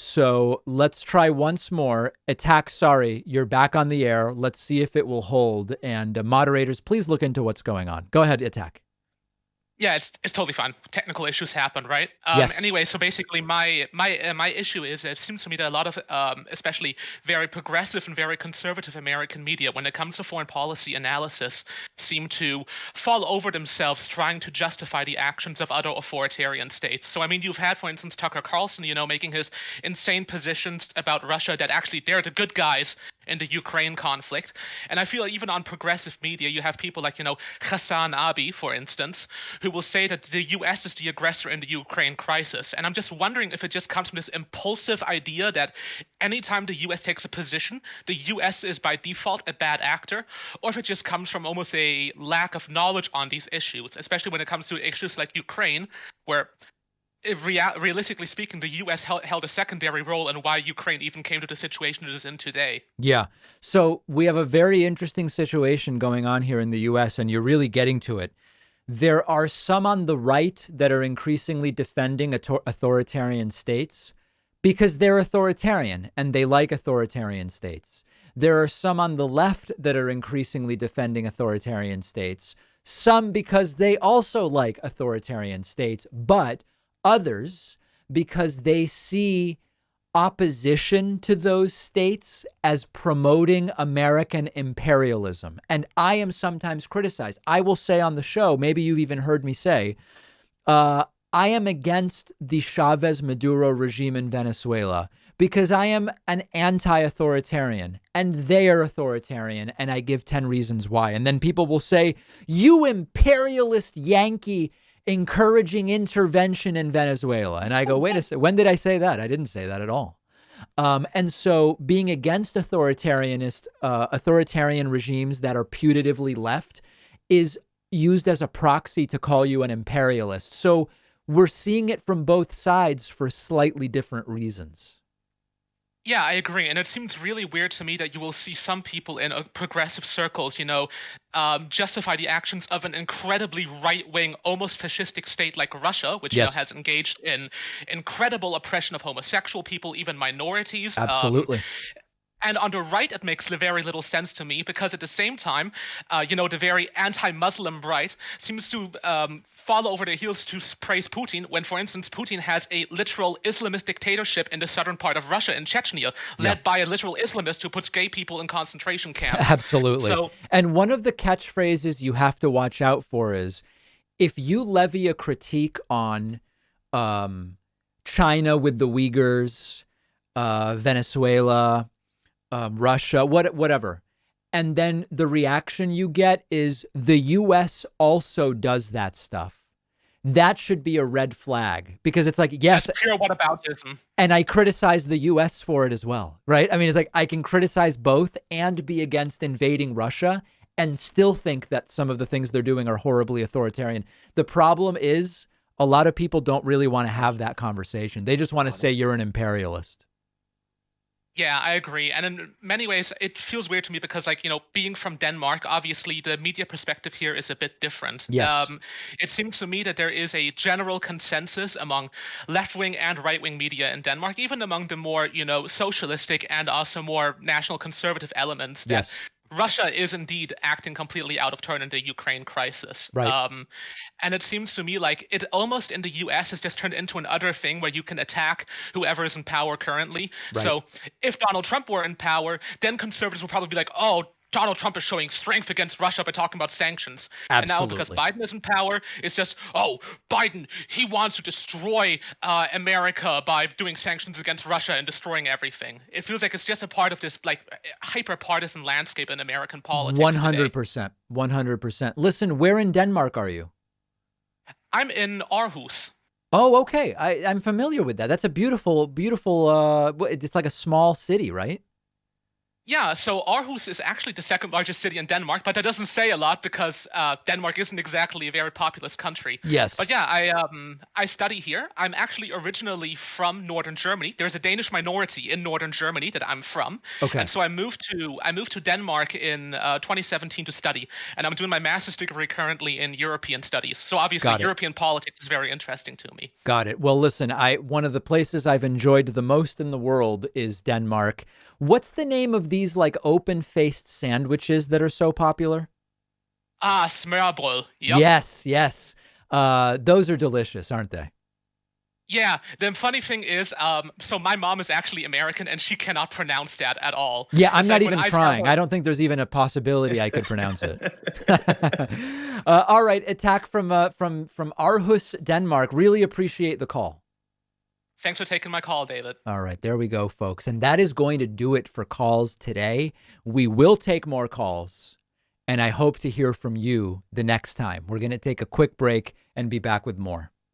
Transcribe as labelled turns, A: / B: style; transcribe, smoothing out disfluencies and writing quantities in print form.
A: So let's try once more. Attack, sorry, you're back on the air. Let's see if it will hold. And moderators, please look into what's going on. Go ahead, Attack.
B: Yeah, it's totally fine. Technical issues happen, right?
A: Yes.
B: Anyway, so basically, my issue is it seems to me that a lot of, especially very progressive and very conservative American media, when it comes to foreign policy analysis, seem to fall over themselves trying to justify the actions of other authoritarian states. So I mean, you've had, for instance, Tucker Carlson, making his insane positions about Russia that actually they're the good guys in the Ukraine conflict. And I feel like even on progressive media, you have people like, Hassan Abi, for instance, who will say that the US is the aggressor in the Ukraine crisis. And I'm just wondering if it just comes from this impulsive idea that anytime the US takes a position, the US is by default a bad actor, or if it just comes from almost a lack of knowledge on these issues, especially when it comes to issues like Ukraine, where realistically speaking, the U.S. held a secondary role in why Ukraine even came to the situation it is in today.
A: Yeah. So we have a very interesting situation going on here in the U.S., and you're really getting to it. There are some on the right that are increasingly defending authoritarian states because they're authoritarian and they like authoritarian states. There are some on the left that are increasingly defending authoritarian states, some because they also like authoritarian states, but others because they see opposition to those states as promoting American imperialism. And I am sometimes criticized. I will say on the show, maybe you've even heard me say, I am against the Chavez Maduro regime in Venezuela because I am an anti-authoritarian and they are authoritarian. And I give 10 reasons why. And then people will say, you imperialist Yankee encouraging intervention in Venezuela. And I go, wait a second, when did I say that? I didn't say that at all. And so being against authoritarian regimes that are putatively left is used as a proxy to call you an imperialist. So we're seeing it from both sides for slightly different reasons.
B: Yeah, I agree. And it seems really weird to me that you will see some people in progressive circles, justify the actions of an incredibly right-wing, almost fascistic state like Russia, which,
A: Yes,
B: has engaged in incredible oppression of homosexual people, even minorities.
A: absolutely.
B: And on the right, it makes very little sense to me because at the same time, the very anti-Muslim right seems to fall over their heels to praise Putin when, for instance, Putin has a literal Islamist dictatorship in the southern part of Russia, in Chechnya, led by a literal Islamist who puts gay people in concentration camps.
A: Absolutely.
B: So,
A: and one of the catchphrases you have to watch out for is if you levy a critique on China with the Uyghurs, Venezuela, Russia, whatever. And then the reaction you get is the U.S. also does that stuff. That should be a red flag because it's like, yes,
B: that's pure whataboutism.
A: and I criticize the U.S. for it as well, right? I mean, it's like I can criticize both and be against invading Russia and still think that some of the things they're doing are horribly authoritarian. The problem is a lot of people don't really want to have that conversation. They just want to say you're an imperialist.
B: Yeah, I agree. And in many ways, it feels weird to me because, being from Denmark, obviously the media perspective here is a bit different.
A: Yes.
B: It seems to me that there is a general consensus among left-wing and right-wing media in Denmark, even among the more, socialistic and also more national conservative elements, that
A: Yes.
B: Russia is indeed acting completely out of turn in the Ukraine crisis.
A: Right.
B: And it seems to me like it almost in the US has just turned into an other thing where you can attack whoever is in power currently.
A: Right.
B: So if Donald Trump were in power, then conservatives would probably be like, oh, Donald Trump is showing strength against Russia by talking about sanctions.
A: Absolutely.
B: And now because Biden is in power, it's just, oh, Biden, he wants to destroy America by doing sanctions against Russia and destroying everything. It feels like it's just a part of this hyper-partisan landscape in American politics
A: 100%. 100%. Listen, where in Denmark are you?
B: I'm in Aarhus.
A: Oh, okay. I'm familiar with that. That's a beautiful, it's like a small city, right?
B: Yeah, so Aarhus is actually the second largest city in Denmark, but that doesn't say a lot because Denmark isn't exactly a very populous country. But
A: Yes.
B: yeah, I study here. I'm actually originally from northern Germany. There's a Danish minority in northern Germany that I'm from, and
A: Okay.
B: so I moved to Denmark in 2017 to study, and I'm doing my master's degree currently in European studies. So obviously,
A: Got it.
B: European politics is very interesting to me.
A: Got it. Well, listen, one of the places I've enjoyed the most in the world is Denmark. What's the name of these like open-faced sandwiches that are so popular?
B: Ah, smørrebrød. Yep.
A: Yes, yes. Those are delicious, aren't they?
B: Yeah, the funny thing is, so my mom is actually American and she cannot pronounce that at all.
A: Yeah, I'm
B: It's
A: not
B: like when
A: even
B: I tell
A: trying.
B: her,
A: I don't think there's even a possibility I could pronounce it. All right, attack from Aarhus, Denmark. Really appreciate the call.
B: thanks for taking my call, David.
A: All right, there we go, folks. And that is going to do it for calls today. We will take more calls, and I hope to hear from you the next time. We're going to take a quick break and be back with more.